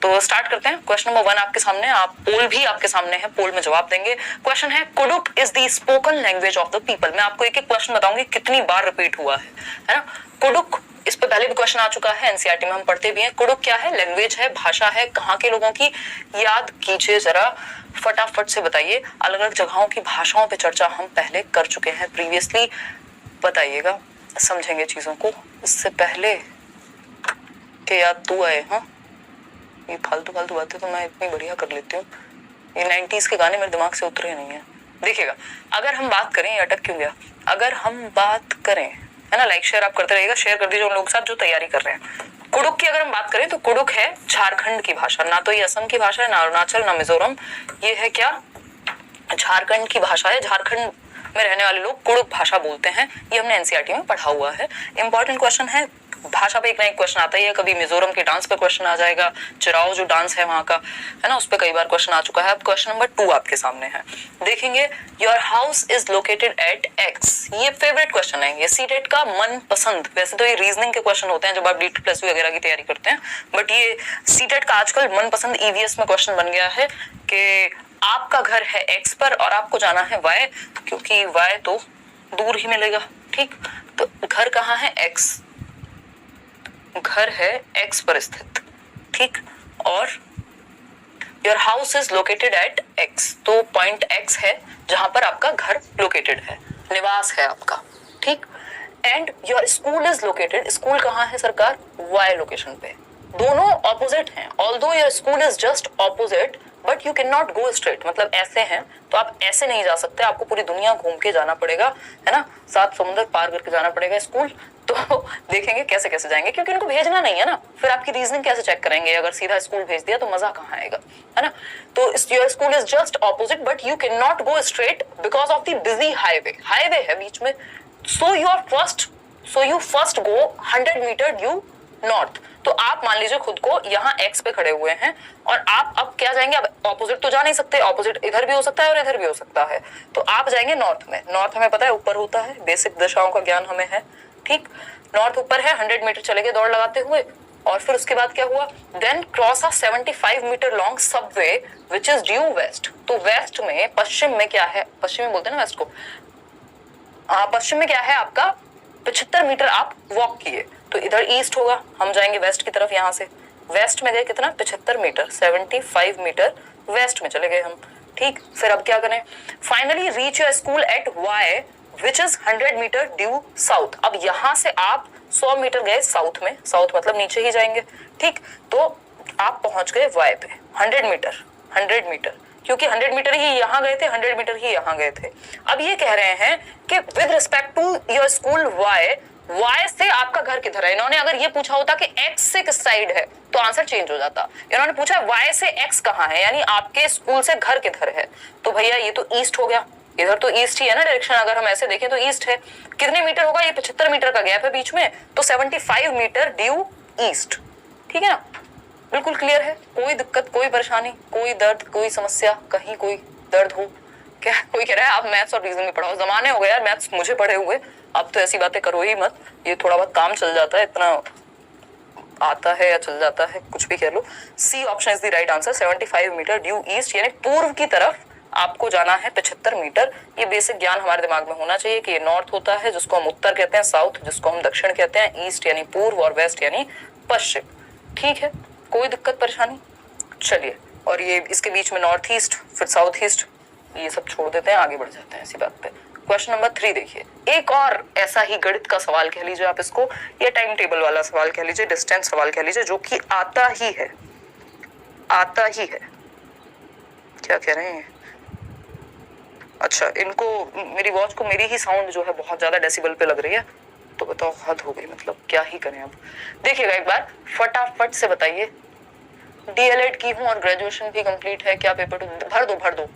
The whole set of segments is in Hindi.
तो स्टार्ट करते हैं। क्वेश्चन नंबर 1 आपके सामने, आप पोल भी आपके सामने है, पोल में जवाब देंगे। क्वेश्चन है Kurukh is the spoken language of the people. मैं आपको एक एक क्वेश्चन बताऊंगी कितनी बार रिपीट हुआ है ना। कुडुक, इस पे पहले भी क्वेश्चन आ चुका है, एनसीईआरटी में हम पढ़ते भी हैं। कुडुक क्या है? लैंग्वेज है, भाषा है, कहाँ के लोगों की? याद कीजिए जरा, फटाफट से बताइए। अलग अलग जगहों की भाषाओं पे चर्चा हम पहले कर चुके हैं प्रीवियसली, बताइएगा, समझेंगे चीजों को। इससे पहले के याद तू आए, हाँ ये फालतू फालतू बातें तो मैं इतनी बढ़िया कर लेती हूँ, ये 90s के गाने मेरे दिमाग से उतरे नहीं है। देखिएगा, अगर हम बात करें, ये अटक क्यों गया, अगर हम बात करें, है ना, लाइक शेयर आप करते रहिएगा, शेयर कर दीजिए उन लोगों के साथ जो तैयारी कर रहे हैं। कुडुक की अगर हम बात करें तो कुडुक है झारखंड की भाषा, ना तो ये असम की भाषा है, ना अरुणाचल, ना मिजोरम, ये है क्या, झारखंड की भाषा है। झारखंड में रहने वाले लोग कुडुक भाषा बोलते हैं, ये हमने एनसीईआरटी में पढ़ा हुआ है। इंपॉर्टेंट क्वेश्चन है, भाषा पे एक ना एक क्वेश्चन आता ही है, कभी मिजोरम के डांस पे क्वेश्चन आ जाएगा, चिराओ जो डांस है वहां का, है ना, उस पे कई बार क्वेश्चन आ चुका है। अब क्वेश्चन नंबर 2 आपके सामने है, देखेंगे, your house is located at x. ये फेवरेट क्वेश्चन है, ये सीटेट का मन पसंद, वैसे तो ये रीजनिंग के क्वेश्चन होते हैं जब आप D2+2 वगैरह की तैयारी करते हैं, बट ये सीटेट का आजकल मन पसंद ईवीएस में क्वेश्चन बन गया है कि आपका घर है एक्स पर और आपको जाना है वाई, क्योंकि वाई तो दूर ही मिलेगा, ठीक, तो घर कहाँ है? एक्स, घर है एक्स पर स्थित, ठीक, और your house is located at x, तो पॉइंट एक्स है जहां पर आपका घर लोकेटेड है, निवास है आपका, ठीक, and your school is located, school कहाँ है सरकार? वाई लोकेशन पे। दोनों ऑपोजिट हैं, although your school is just opposite but you can not go straight, मतलब ऐसे हैं तो आप ऐसे नहीं जा सकते, आपको पूरी दुनिया घूम के जाना पड़ेगा, है ना, 7 समुद्र पार करके जाना पड़ेगा स्कूल। तो देखेंगे कैसे कैसे जाएंगे, क्योंकि इनको भेजना नहीं है ना, फिर आपकी रीजनिंग कैसे चेक करेंगे, अगर सीधा स्कूल भेज दिया तो मजा कहाँ आएगा, है ना। तो your school is just opposite but you can not go straight because of the busy highway, highway है बीच में, so you first go 100 metre due north. तो आप मान लीजिए खुद को यहाँ एक्स पे खड़े हुए हैं और आप अब क्या जाएंगे, अब ऑपोजिट तो जा नहीं सकते, ऑपोजिट इधर भी हो सकता है और इधर भी हो सकता है, तो आप जाएंगे नॉर्थ में। नॉर्थ हमें पता है ऊपर होता है, बेसिक दिशाओं का ज्ञान हमें है, ठीक, नॉर्थ ऊपर है, 100 मीटर चले गए दौड़ लगाते हुए, और फिर उसके बाद क्या हुआ, then cross a 75 metre long subway which is due west. तो वेस्ट में, पश्चिम में क्या है, पश्चिम में बोलते हैं ना वेस्ट को, पश्चिम में क्या है आपका, 75 मीटर आप वॉक किए, तो इधर ईस्ट होगा, हम जाएंगे वेस्ट की तरफ, यहाँ से वेस्ट में गए कितना, 75 मीटर, 75 मीटर वेस्ट में चले गए हम, ठीक। फिर अब क्या करें, finally reach your school at Y which is 100 metre due south. अब यहाँ से आप 100 मीटर गए साउथ में, साउथ मतलब नीचे ही जाएंगे, ठीक, तो आप पहुंच गए वाई पे 100 मीटर, 100 मीटर, क्योंकि 100 मीटर ही यहाँ गए थे, 100 मीटर ही यहाँ गए थे। अब ये कह रहे हैं कि with respect to your school Y, Y से आपका घर किधर है। इन्होंने अगर ये पूछा होता कि एक्स से किस साइड है तो आंसर चेंज हो जाता, इन्होंने पूछा वाई से एक्स कहाँ है, यानी आपके स्कूल से घर किधर है, तो भैया ये तो ईस्ट हो गया, इधर तो ईस्ट ही है ना डायरेक्शन, अगर हम ऐसे देखें तो ईस्ट है। कितने मीटर होगा, ये 75 मीटर का गैप है बीच में, तो 75 मीटर ड्यू ईस्ट, ठीक है ना, बिल्कुल क्लियर है, कोई दिक्कत, कोई परेशानी, कोई दर्द, कोई समस्या, कहीं कोई दर्द हो क्या? कोई कह रहा है आप मैथ्स और रीजनिंग में पढ़ाओ, जमाने हो गए यार मैथ्स मुझे पढ़े हुए, अब तो ऐसी बातें करो ही मत, ये थोड़ा बहुत काम चल जाता है, इतना आता है या चल जाता है, कुछ भी कह लो। C option is the right answer, 75 metre due east, यानी पूर्व की तरफ आपको जाना है 75 मीटर। ये बेसिक ज्ञान हमारे दिमाग में होना चाहिए कि ये नॉर्थ होता है जिसको हम उत्तर कहते हैं, साउथ जिसको हम दक्षिण कहते हैं, ईस्ट यानी पूर्व और वेस्ट यानी पश्चिम, ठीक है, कोई दिक्कत परेशानी। चलिए, और ये इसके बीच में नॉर्थ ईस्ट फिर साउथ ईस्ट, ये सब छोड़ देते हैं, आगे बढ़ जाते हैं इसी बात पे। क्वेश्चन नंबर 3 देखिए, एक और ऐसा ही गणित का सवाल कह लीजिए आप इसको, या टाइम टेबल वाला सवाल कह लीजिए, डिस्टेंस सवाल कह लीजिए, जो कि आता ही है, आता ही है, क्या कह रहे हैं, अच्छा इनको, मेरी वॉच को मेरी ही साउंड जो है बहुत ज्यादा डेसिबल पे लग रही है, तो बताओ हद हो गई, मतलब क्या ही करें अब। देखिएगा एक बार फटाफट से बताइए, डीएलएड की हूँ और ग्रेजुएशन भी कंप्लीट है, क्या पेपर भर दो भर दो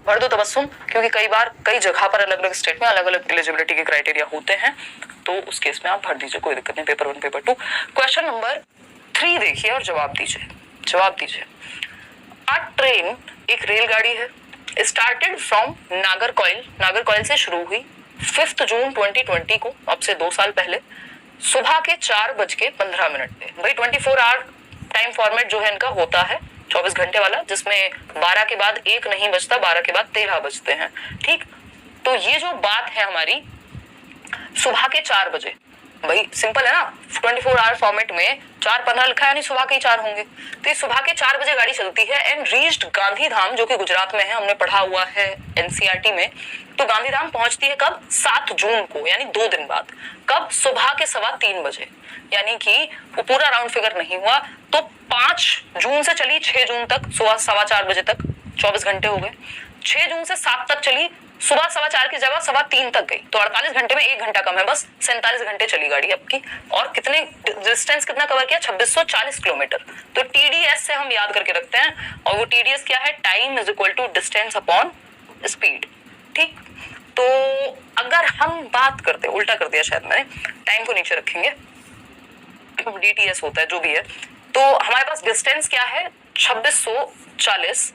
भर दो तबस्सुम, क्योंकि कई बार कई जगह पर अलग अलग स्टेट में अलग अलग एलिजिबिलिटी के क्राइटेरिया होते हैं, तो उस केस में आप भर दीजिए, कोई दिक्कत नहीं, पेपर 1 पेपर 2। क्वेश्चन नंबर 3 देखिए और जवाब दीजिए, जवाब दीजिए। अ ट्रेन एक रेलगाड़ी है, स्टार्टेड फ्रॉम नागरकोइल, नागरकोइल से शुरू हुई 5 जून 2020 को, अब से 2 साल पहले, सुबह के 4:15 पे। भाई 24 आवर टाइम फॉर्मेट जो है इनका होता है 24 घंटे वाला, जिसमें 12 के बाद 1 नहीं बजता, 12 के बाद 13 बजते हैं। ठीक, तो ये जो बात है हमारी सुबह के 4 बजे, भाई सिंपल है ना, 24 आवर फॉर्मेट में 4:15 लिखा है, यानी सुबह के 4 होंगे। तो ये सुबह के 4 बजे गाड़ी चलती है एंड रीच्ड गांधीधाम, जो कि गुजरात में है, हमने पढ़ा हुआ है एनसीईआरटी में। तो गांधीधाम पहुंचती है कब? 7 जून को, यानी 2 दिन बाद। कब? सुबह के 3:15 बजे, यानी कि वो पूरा राउंड फिगर नहीं हुआ। तो 5 जून से चली 6 जून तक, सुबह 4:15 बजे तक, 24 घंटे हो गए। 6 जून से 7 तक चली, सुबह 4:15 की जगह 3:15 तक गई, तो 48 घंटे में 1 घंटा कम है, बस 47 घंटे चली गाड़ी आपकी। और कितने डिस्टेंस कितना कवर किया? 2640 किलोमीटर। तो टीडीएस से हम याद करके रखते हैं, और वो टीडीएस क्या है? Time is equal to distance upon speed. ठीक, तो अगर हम बात करते, उल्टा कर दिया शायद मैंने, टाइम को नीचे रखेंगे, डीटीएस होता है जो भी है। तो हमारे पास डिस्टेंस क्या है? 2640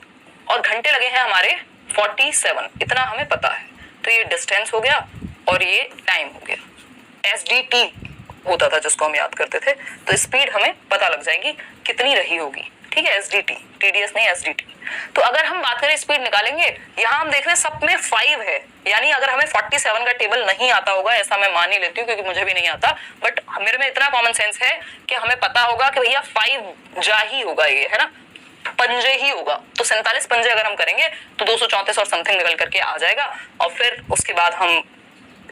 और घंटे लगे हैं हमारे 47, इतना हमें पता है। तो ये डिस्टेंस हो गया और ये टाइम हो गया। एसडीटी होता था जिसको हम याद करते थे, तो स्पीड हमें पता लग जाएगी कितनी रही होगी। ठीक है, एसडीटी, टीडीएस नहीं एसडीटी। तो अगर हम बात करें स्पीड निकालेंगे, यहाँ हम देख रहे हैं सब में 5 है, यानी अगर हमें 47 का टेबल नहीं आता होगा, ऐसा मैं मान ही लेती हूँ क्योंकि मुझे भी नहीं आता, बट मेरे में इतना कॉमन सेंस है कि हमें पता होगा कि भैया 5 जा ही होगा, ये है ना, पंजे ही होगा। तो 47 पंजे अगर हम करेंगे तो 234 और समथिंग निकल करके आ जाएगा, और फिर उसके बाद हम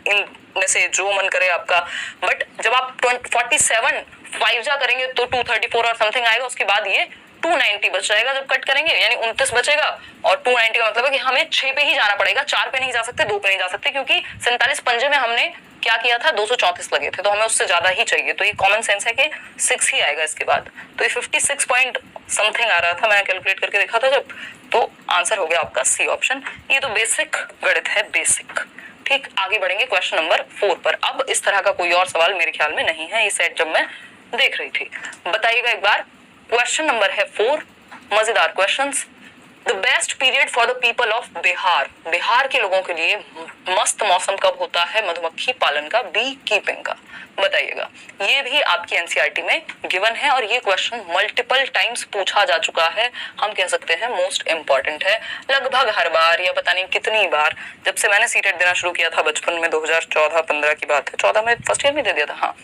इन में से जो मन करे आपका। बट जब आप 47 5 जा करेंगे तो 234 और समथिंग आएगा, उसके बाद ये 290 बच जाएगा जब कट करेंगे, यानी 29 बचेगा। और 290 का मतलब है कि हमें 6 पे ही जाना पड़ेगा, 4 पे नहीं जा सकते, 2 पे नहीं जा सकते, क्योंकि 47 पंजे में हमने क्या किया था? 234 लगे थे, तो हमें उससे ज्यादा ही चाहिए। तो ये कॉमन सेंस है कि 6 ही आएगा इसके बाद। तो ये 56 पॉइंट समथिंग आ रहा था, मैंने कैलकुलेट करके देखा था जब, तो आंसर हो गया आपका सी ऑप्शन। ये तो बेसिक गणित है, बेसिक। ठीक, आगे बढ़ेंगे क्वेश्चन नंबर 4 पर। अब इस तरह का कोई और सवाल मेरे ख्याल में नहीं है, ये सेट जब मैं देख रही थी। बताइएगा एक बार, क्वेश्चन नंबर है 4, मजेदार questions. The best period for the people of Bihar, Bihar के लोगों के लिए मस्त मौसम कब होता है मधुमक्खी पालन का, बी कीपिंग का? बताइएगा। ये भी आपकी एनसीईआरटी में गिवन है और ये क्वेश्चन मल्टीपल टाइम्स पूछा जा चुका है, हम कह सकते हैं मोस्ट इंपॉर्टेंट है। लगभग हर बार या पता नहीं कितनी बार, जब से मैंने सीटेट देना शुरू किया था बचपन में, 2014-15 की बात है, 14 में फर्स्ट ईयर में दे दिया था, हाँ,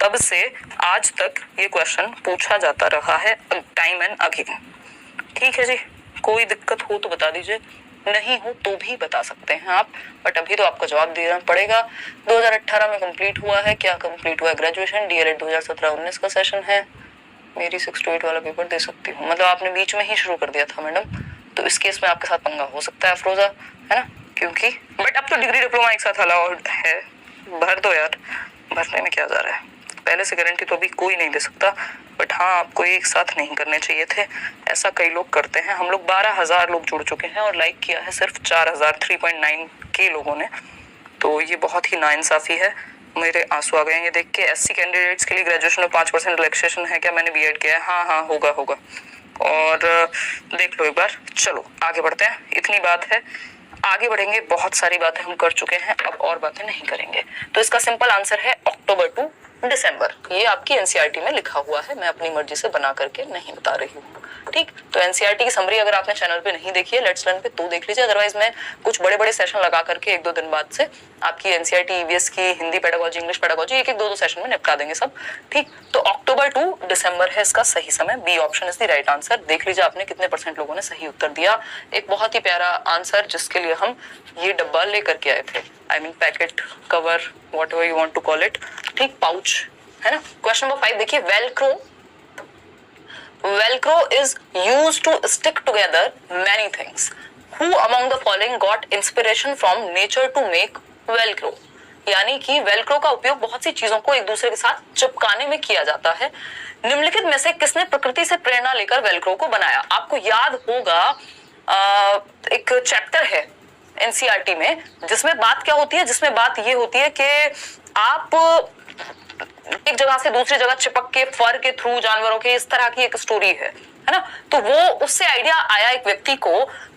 तब से आज तक ये क्वेश्चन पूछा जाता रहा है, टाइम एंड अगेन। ठीक है जी, कोई दिक्कत हो तो बता दीजिए, नहीं हो तो भी बता सकते हैं आप, बट अभी तो आपको जवाब देना पड़ेगा। 2018 में कंप्लीट हुआ है, क्या कंप्लीट हुआ है? ग्रेजुएशन। डीएलएड 2017-19 का सेशन है। मेरी 6 to 8 वाला पेपर दे सकती हूँ, मतलब आपने बीच में ही शुरू कर दिया था मैडम, तो इस केस में आपके साथ पंगा हो सकता है अफरोजा, है ना, क्योंकि बट अब तो डिग्री डिप्लोमा एक साथ अलाउड है, भर दो यार, भरने में क्या जा रहा है। पहले से गारंटी तो अभी कोई नहीं दे सकता, बट हाँ, आपको एक साथ नहीं करने चाहिए थे, ऐसा कई लोग करते हैं। हम लोग 12,000 लोग जुड़ चुके हैं और लाइक किया है सिर्फ 4,000, 3.9 के लोगों ने, तो ये बहुत ही नाइंसाफी है। मेरे आंसू आ गए ये देख के। एससी कैंडिडेट्स के लिए ग्रेजुएशन में 5% रिलैक्सेशन है क्या? मैंने बीएड किया है, हाँ हाँ होगा होगा, और देख लो एक बार। चलो आगे बढ़ते हैं, इतनी बात है, आगे बढ़ेंगे। बहुत सारी बातें हम कर चुके हैं, अब और बातें नहीं करेंगे। तो इसका सिंपल आंसर है अक्टूबर टू दिसंबर। ये आपकी एनसीईआरटी में लिखा हुआ है, मैं अपनी मर्जी से बना करके नहीं बता रही हूँ। ठीक, तो एनसीईआरटी की समरी अगर आपने चैनल पे नहीं देखी है लेट्स लर्न पे, तो देख लीजिए। अदरवाइज मैं कुछ बड़े बड़े सेशन लगा करके 1-2 दिन बाद से आपकी एनसीईआरटी ईवीएस की Hindi pedagogy, English pedagogy 1-2 session में निपटा देंगे सब। ठीक, तो अक्टूबर टू दिसंबर है इसका सही समय, B option is the right answer. देख लीजिए आपने कितने % लोगों ने सही उत्तर दिया। एक बहुत ही प्यारा आंसर जिसके लिए हम ये डब्बा लेकर के आए थे, I mean packet, cover, whatever you want to call it. ठीक, पाउच, है ना। क्वेश्चन नंबर 5 देखिए, Velcro is used to stick together many things. Who among the following got inspiration from nature to make Velcro? यानी कि वेलक्रो का उपयोग बहुत सी चीजों को एक दूसरे के साथ चिपकाने में किया जाता है। निम्नलिखित में से किसने प्रकृति से प्रेरणा लेकर वेलक्रो को बनाया? आपको याद होगा एक चैप्टर है एनसीईआरटी में जिसमें बात क्या होती है, जिसमें बात ये होती है कि आप एक जगह से दूसरी जगह चिपक के फर के थ्रू, जानवरों के, इस तरह की एक स्टोरी है ना। तो वो उससे आइडिया आया एक व्यक्ति को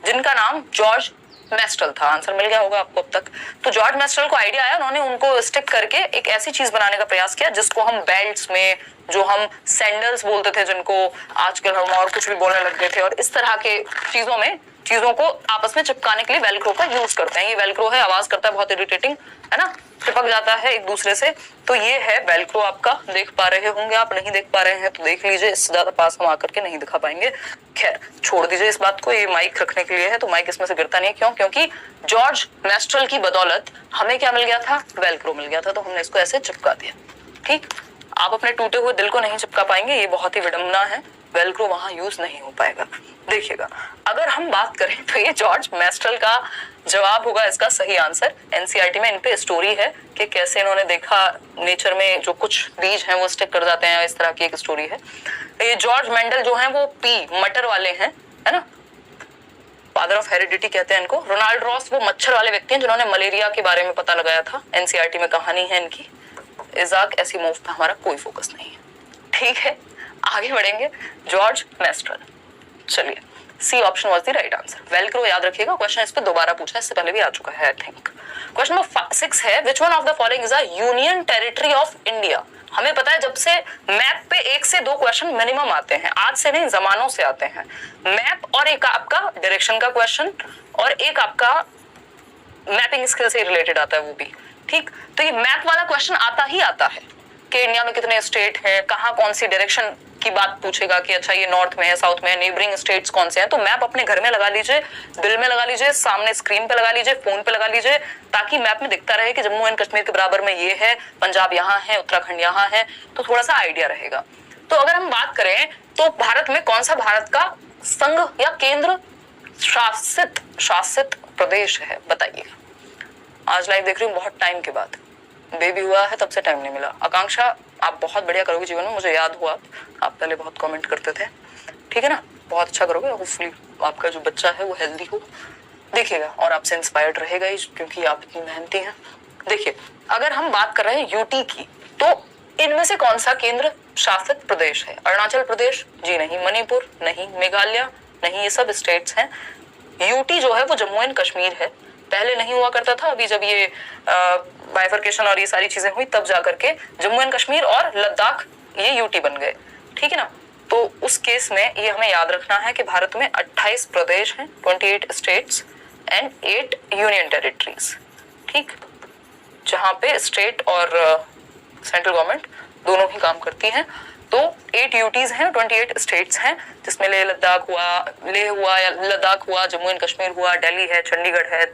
जिनका नाम जॉर्ज मेस्टल था। आंसर मिल गया होगा आपको अब तक। तो जॉर्ज मेस्टल को आइडिया आया, उन्होंने उनको स्टिक करके एक ऐसी चीज बनाने का प्रयास किया जिसको हम बेल्ट्स में, जो हम सैंडल्स बोलते थे जिनको आजकल हम और कुछ भी बोलने लग गए थे, और इस तरह के चीजों में चीजों को आपस में चिपकाने के लिए वेलक्रो का यूज करते हैं। ये वेलक्रो है, आवाज करता है बहुत इरिटेटिंग, है ना, चिपक जाता है एक दूसरे से। तो ये है वेलक्रो, आपका देख पा रहे होंगे आप, नहीं देख पा रहे हैं तो देख लीजिए, इससे ज्यादा पास हम आकर के नहीं दिखा पाएंगे। खैर छोड़ दीजिए इस बात को, ये माइक रखने के लिए है तो माइक इसमें से गिरता नहीं है। क्यों? क्योंकि जॉर्ज मेस्ट्रल की बदौलत हमें क्या मिल गया था? वेलक्रो मिल गया था, तो हमने इसको ऐसे चिपका दिया। ठीक, आप अपने टूटे हुए दिल को नहीं चिपका पाएंगे, ये बहुत ही विडंबना है, वेलक्रो वहां यूज नहीं हो पाएगा। देखिएगा, अगर हम बात करें तो ये जॉर्ज मेस्ट्रल का जवाब होगा इसका सही आंसर। एनसीईआरटी में इन पे स्टोरी है कि कैसे इन्होंने देखा नेचर में जो कुछ बीज हैं वो स्टिक कर जाते हैं, इस तरह की एक स्टोरी है। ये जॉर्ज मेंडल जो है वो मटर वाले हैं, है ना, फादर ऑफ हेरिडिटी कहते हैं इनको। रोनाल्ड रॉस वो मच्छर वाले व्यक्ति हैं जिन्होंने मलेरिया के बारे में पता लगाया था। एनसीईआरटी में कहानी है इनकी। इजाक एसिमोव पे हमारा कोई फोकस नहीं है। ठीक है, आगे बढ़ेंगे। जॉर्ज मेस्ट्रल, चलिए, C option was the right answer. Velcro याद रखिएगा, क्वेश्चन इस पे दोबारा पूछा है, इससे पहले भी आ चुका है आई थिंक। क्वेश्चन नंबर 6 है, which one of the following is a union territory of India. हमें पता है जब से मैप पे 1 से 2 क्वेश्चन मिनिमम आते हैं, आज से नहीं जमानों से आते हैं मैप, और एक आपका डायरेक्शन का क्वेश्चन, और एक आपका मैपिंग स्किल से रिलेटेड आता है वो भी। ठीक, तो ये मैप वाला क्वेश्चन आता ही आता है कि इंडिया में कितने स्टेट हैं, कहाँ कौन सी डायरेक्शन की बात पूछेगा कि अच्छा ये नॉर्थ में है, साउथ में है, नेबरिंग स्टेट्स कौन से हैं। तो मैप अपने घर में लगा लीजिए, दिल में लगा लीजिए, सामने स्क्रीन पे लगा लीजिए, फोन पे लगा लीजिए, ताकि मैप में दिखता रहे कि जम्मू एंड कश्मीर के बराबर में ये है, पंजाब यहाँ है, उत्तराखंड यहाँ है, तो थोड़ा सा आइडिया रहेगा। तो अगर हम बात करें तो भारत में कौन सा भारत का संघ या केंद्र शासित प्रदेश है, बताइएगा। आज लाइव देख रही हूँ बहुत टाइम के बाद, बेबी हुआ है तब से टाइम नहीं मिला। आकांक्षा, आप बहुत बढ़िया करोगे जीवन में, मुझे याद हुआ आप पहले बहुत कमेंट करते थे, ठीक है ना, बहुत अच्छा करोगे। होपफुली आपका जो बच्चा है वो हेल्दी हो, देखिएगा, और आपसे इंस्पायर्ड रहेगा ही क्योंकि आप इतनी मेहनती हैं। देखिए, अगर हम बात कर रहे हैं यूटी की, तो इनमें से कौन सा केंद्र शासित प्रदेश है? अरुणाचल प्रदेश जी नहीं, मणिपुर नहीं, मेघालय नहीं, ये सब स्टेट्स हैं। यूटी जो है वो जम्मू एंड कश्मीर है, पहले नहीं हुआ करता था, अभी जब ये बाइफर्केशन और ये सारी चीजें हुई तब जाकर के जम्मू एंड कश्मीर और लद्दाख ये यूटी बन गए, ठीक है ना। तो उस केस में ये हमें याद रखना है कि भारत में 28 प्रदेश हैं, 28 स्टेट्स एंड 8 यूनियन टेरिटरीज, ठीक, जहां पे स्टेट और सेंट्रल गवर्नमेंट दोनों ही काम करती हैं। तो 8 यूटीज हैं, 28 स्टेट्स हैं, जिसमें लेह हुआ या लद्दाख हुआ, जम्मू एंड कश्मीर हुआ, दिल्ली है, चंडीगढ़ है,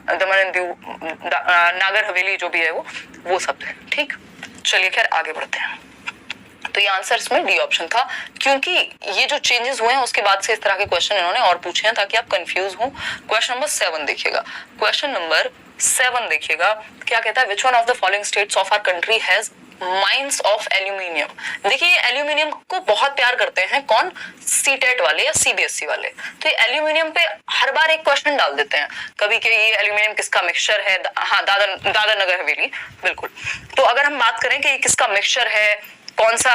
दमन एंड दीव, नागर हवेली जो भी है वो सब है, ठीक। चलिए खैर आगे बढ़ते हैं। तो ये आंसर इसमें डी ऑप्शन था, क्योंकि ये जो चेंजेस हुए हैं उसके बाद से इस तरह के क्वेश्चन इन्होंने और पूछे हैं ताकि आप कंफ्यूज हो। क्वेश्चन नंबर 7 देखिएगा, क्वेश्चन नंबर 7 देखिएगा, क्या कहता है, which one of the following states of our country has mines of aluminium. देखिए ये एल्यूमिनियम को बहुत प्यार करते हैं, कौन? सीटेट वाले या सीबीएसई वाले। तो ये एल्यूमिनियम पे हर बार एक क्वेश्चन डाल देते हैं, कभी कि ये एल्यूमिनियम किसका मिक्सचर है, हाँ दादर नगर हवेली, बिल्कुल। तो अगर हम बात करें कि ये किसका मिक्सचर है, कौन सा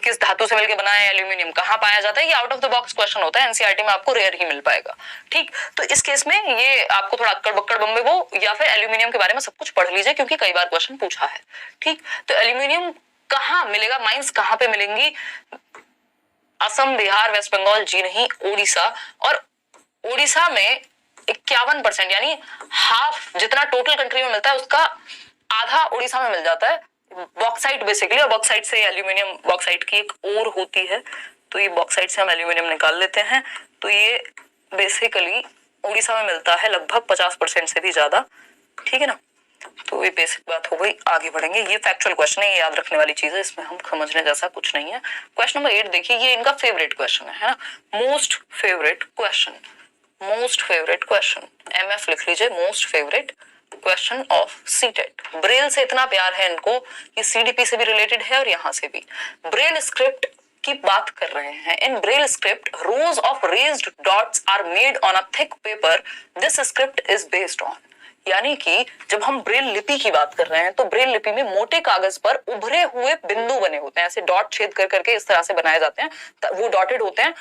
किस धातु से मिलकर बना है एल्यूमिनियम, कहाँ पाया जाता है, ये out of the box question होता है, एनसीईआरटी में आपको रेयर ही मिल पाएगा, ठीक। तो इस केस में ये आपको थोड़ा अक्कड़ बक्कड़ बम्बे वो या फिर एल्यूमिनियम के बारे में सब कुछ पढ़ लीजिए, क्योंकि कई बार क्वेश्चन पूछा है, ठीक। तो एल्यूमिनियम कहाँ मिलेगा, माइंस कहाँ पे मिलेंगी? असम, बिहार, वेस्ट बंगाल जी नहीं, उड़ीसा। और उड़ीसा में 51% यानी हाफ जितना टोटल कंट्री में मिलता है उसका आधा उड़ीसा में मिल जाता है, बॉक्साइट बेसिकली। और बॉक्साइट से एल्यूमिनियम, बॉक्साइट की एक ओर होती है, तो ये बॉक्साइट से हम एल्यूमिनियम निकाल लेते हैं, तो ये बेसिकली उड़ीसा में मिलता है लगभग 50% से भी ज्यादा, ठीक है ना। तो ये बेसिक बात हो गई, आगे बढ़ेंगे। ये फैक्चुअल क्वेश्चन है, ये याद रखने वाली चीज है, इसमें हम समझने जैसा कुछ नहीं है। क्वेश्चन नंबर 8 देखिए, ये इनका फेवरेट क्वेश्चन है ना, most favourite question, most favourite question, MF लिख लीजिए, most favourite question of CTET. Braille से इतना प्यार है इनको, ये सीडीपी से भी रिलेटेड है और यहां से भी। ब्रेल स्क्रिप्ट की बात कर रहे हैं। In Braille script rows of raised dots are made on a thick paper, this script is based on. यानी कि जब हम ब्रेल लिपि की बात कर रहे हैं तो ब्रेल लिपि में मोटे कागज पर उभरे हुए बिंदु बने होते हैं, ऐसे डॉट छेद कर करके इस तरह से बनाए जाते हैं, वो डॉटेड होते हैं,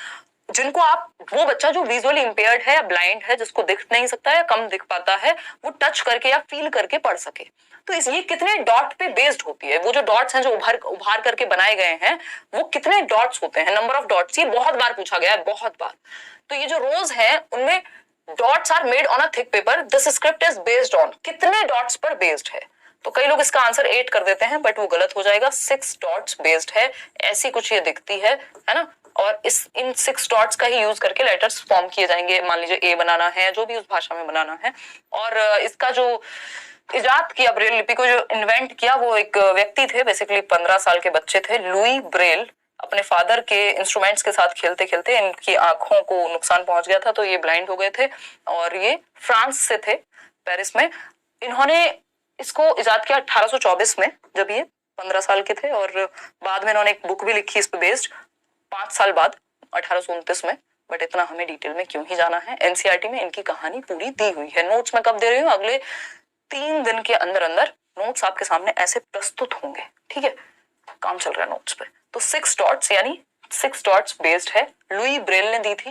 जिनको आप, वो बच्चा जो विजुअली इंपेयर्ड है या ब्लाइंड है, जिसको दिख नहीं सकता है या कम दिख पाता है, वो टच करके या फील करके पढ़ सके। तो ये कितने डॉट पे बेस्ड होती है, वो जो डॉट्स हैं जो उभार करके बनाए गए हैं, वो कितने डॉट्स होते हैं, नंबर ऑफ डॉट्स, ये बहुत बार पूछा गया है, बहुत बार। तो ये जो रोज है उनमें dots are made on a thick paper, this script is based on, कितने डॉट्स पर बेस्ड है। तो कई लोग इसका आंसर 8 कर देते हैं, बट वो गलत हो जाएगा, 6 डॉट्स बेस्ड है, ऐसी कुछ ये दिखती है ना। और इन 6 डॉट्स का ही यूज करके लेटर्स फॉर्म किए जाएंगे, मान लीजिए ए बनाना है, जो भी उस भाषा में बनाना है। और इसका जो इजाद किया, ब्रेल लिपि को जो इन्वेंट किया, वो एक व्यक्ति थे, बेसिकली 15 साल के बच्चे थे, लुई ब्रेल। अपने फादर के इंस्ट्रूमेंट्स के साथ खेलते खेलते इनकी आंखों को नुकसान पहुंच गया था, तो ये ब्लाइंड हो गए थे। और ये फ्रांस से थे, पेरिस में। इन्होंने इसको इजाद किया 1824 में, जब ये 15 साल के थे। और बाद में इन्होंने एक बुक भी लिखी इस पे बेस्ड, 5 साल बाद 1829 में। बट इतना हमें डिटेल में क्यों ही जाना है, एनसीईआरटी में इनकी कहानी पूरी दी हुई है। नोट्स मैं कब दे रही हूँ, अगले 3 दिन के अंदर अंदर नोट्स आपके सामने ऐसे प्रस्तुत होंगे, ठीक है, काम चल रहा है नोट्स पे। तो 6 डॉट्स यानी 6 डॉट्स बेस्ड है, लुई ब्रेल ने दी थी।